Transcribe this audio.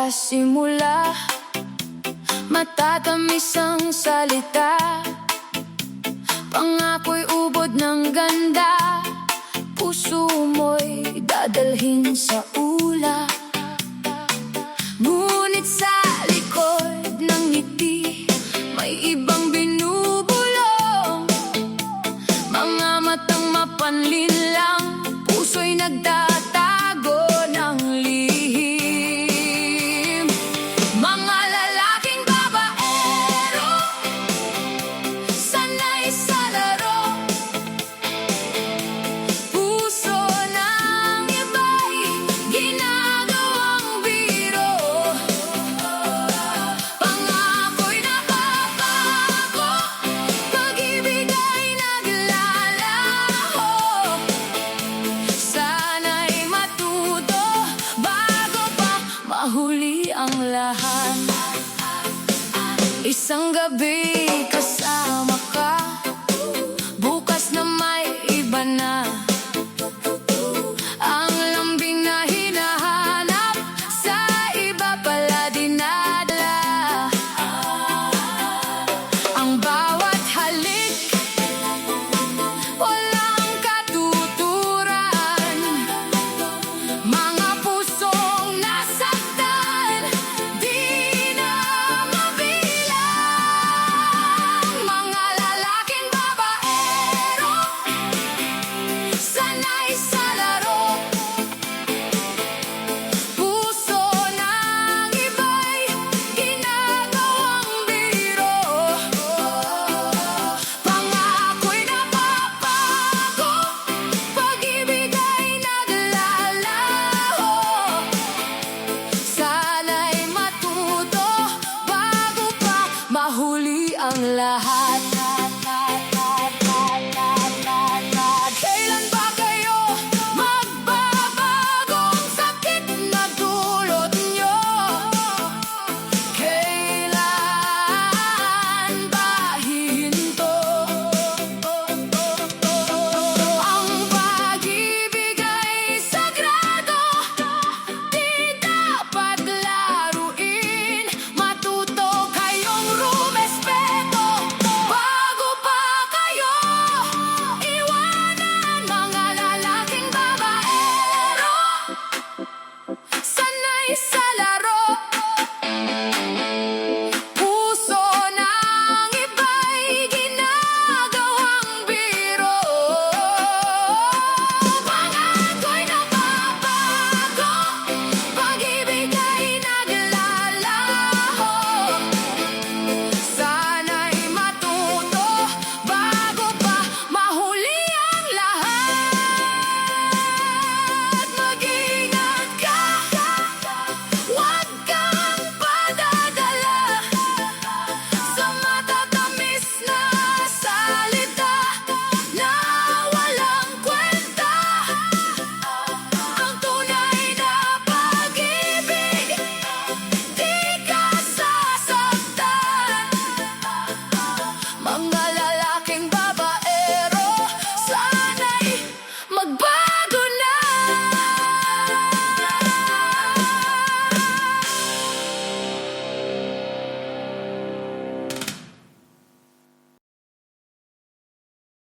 Sa simula, matatamis ang salita, pangako'y ubod ng ganda, puso mo'y dadalhin sa ulap. Ngunit sa likod ng ngiti, may ibang binubulong, mga matang mapanlin lang, puso'y nagtatago ng lihim. Mga lalaking babaero, sanay sa laro, puso ng iba'y ginagawang biro. Pangako'y nababago, pag-ibig ay naglalaho. Sana'y matuto bago pa mahuli ang lahat. Isang gabi